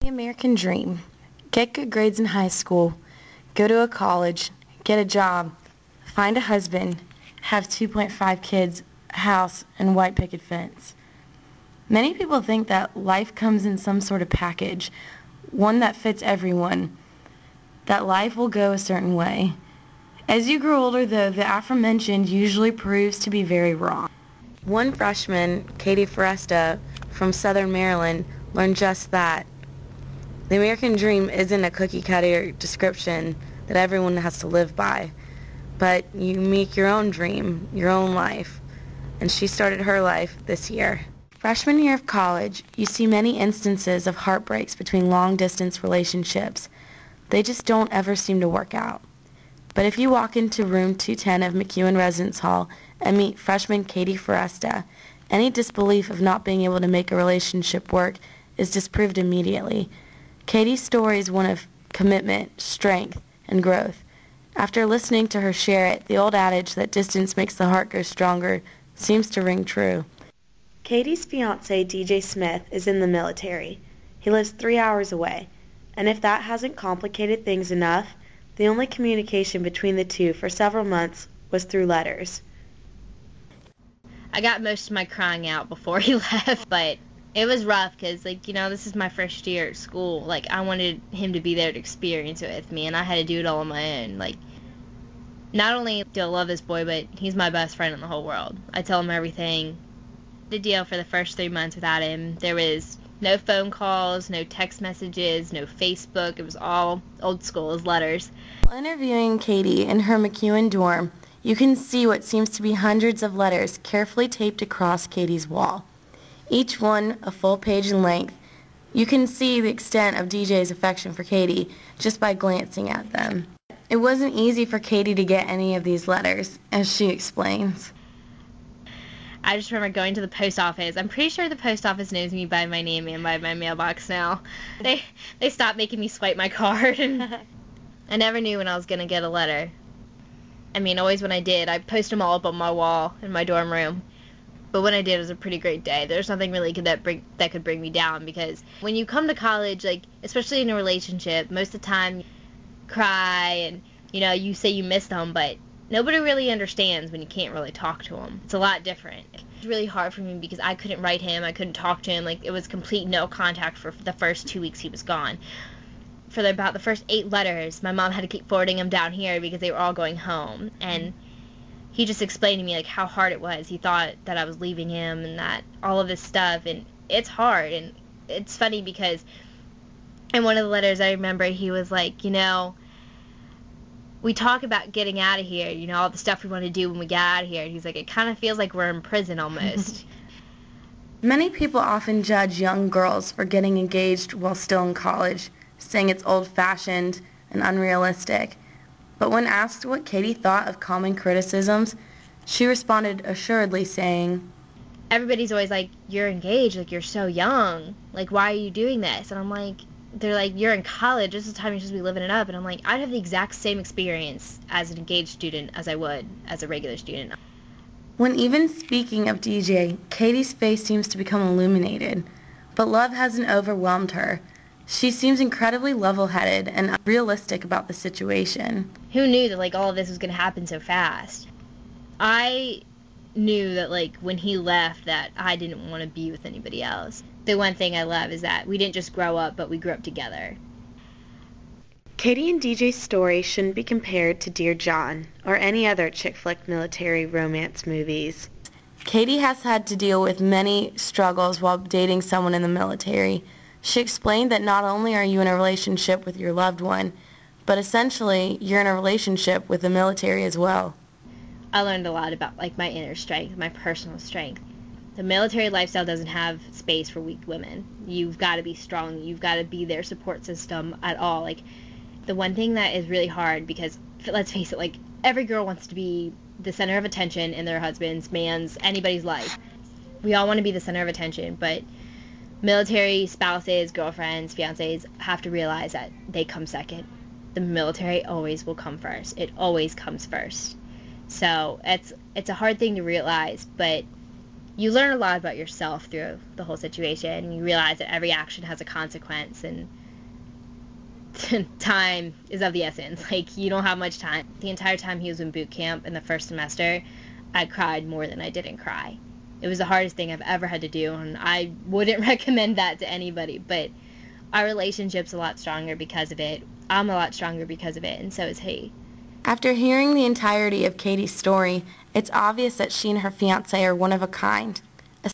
American dream. Get good grades in high school, go to a college, get a job, find a husband, have 2.5 kids, a house, and white picket fence. Many people think that life comes in some sort of package, one that fits everyone, that life will go a certain way. As you grow older, though, the aforementioned usually proves to be very wrong. One freshman, Cadie Foresta, from Southern Maryland, learned just that. The American dream isn't a cookie-cutter description that everyone has to live by, but you make your own dream, your own life, and she started her life this year. Freshman year of college, you see many instances of heartbreaks between long-distance relationships. They just don't ever seem to work out. But if you walk into room 210 of McEwen Residence Hall and meet freshman Cadie Foresta, any disbelief of not being able to make a relationship work is disproved immediately. Cadie's story is one of commitment, strength, and growth. After listening to her share it, the old adage that distance makes the heart grow stronger seems to ring true. Cadie's fiancé, DJ Smith, is in the military. He lives 3 hours away, and if that hasn't complicated things enough, the only communication between the two for several months was through letters. I got most of my crying out before he left, but it was rough because, this is my first year at school. I wanted him to be there to experience it with me, and I had to do it all on my own. Not only do I love this boy, but he's my best friend in the whole world. I tell him everything. The deal for the first 3 months without him, there was no phone calls, no text messages, no Facebook. It was all old school as letters. While interviewing Cadie in her McEwen dorm, you can see what seems to be hundreds of letters carefully taped across Cadie's wall. Each one a full page in length. You can see the extent of DJ's affection for Cadie just by glancing at them. It wasn't easy for Cadie to get any of these letters, as she explains. I just remember going to the post office. I'm pretty sure the post office knows me by my name and by my mailbox now. They stopped making me swipe my card. I never knew when I was going to get a letter. Always when I did, I'd post them all up on my wall in my dorm room. But when I did, it was a pretty great day. There's nothing really that could bring me down, because when you come to college, especially in a relationship, most of the time you cry and, you say you miss them, but nobody really understands when you can't really talk to them. It's a lot different. It was really hard for me because I couldn't write him. I couldn't talk to him. It was complete no contact for the first 2 weeks he was gone. For about the first 8 letters, my mom had to keep forwarding them down here because they were all going home. And he just explained to me how hard it was. He thought that I was leaving him and that all of this stuff. And it's hard. And it's funny because in one of the letters I remember he was we talk about getting out of here, all the stuff we want to do when we get out of here. And he's it kind of feels like we're in prison almost. Many people often judge young girls for getting engaged while still in college, saying it's old-fashioned and unrealistic. But when asked what Cadie thought of common criticisms, she responded assuredly saying, everybody's always you're engaged, you're so young, why are you doing this? And I'm they're you're in college, this is the time you're supposed to be living it up. And I'm I'd have the exact same experience as an engaged student as I would as a regular student. When even speaking of DJ, Cadie's face seems to become illuminated, but love hasn't overwhelmed her. She seems incredibly level-headed and realistic about the situation. Who knew that all of this was going to happen so fast? I knew that when he left that I didn't want to be with anybody else. The one thing I love is that we didn't just grow up, but we grew up together. Cadie and DJ's story shouldn't be compared to Dear John or any other chick flick military romance movies. Cadie has had to deal with many struggles while dating someone in the military. She explained that not only are you in a relationship with your loved one, but essentially you're in a relationship with the military as well. I learned a lot about my inner strength, my personal strength. The military lifestyle doesn't have space for weak women. You've got to be strong. You've got to be their support system at all. The one thing that is really hard, because let's face it, every girl wants to be the center of attention in their husband's, man's, anybody's life. We all want to be the center of attention, but military spouses, girlfriends, fiancés have to realize that they come second. The military always will come first. It always comes first. So it's a hard thing to realize, but you learn a lot about yourself through the whole situation. You realize that every action has a consequence, and time is of the essence. Like, you don't have much time. The entire time he was in boot camp in the first semester, I cried more than I didn't cry. It was the hardest thing I've ever had to do, and I wouldn't recommend that to anybody, but our relationship's a lot stronger because of it. I'm a lot stronger because of it, and so is he. After hearing the entirety of Cadie's story, it's obvious that she and her fiancé are one of a kind.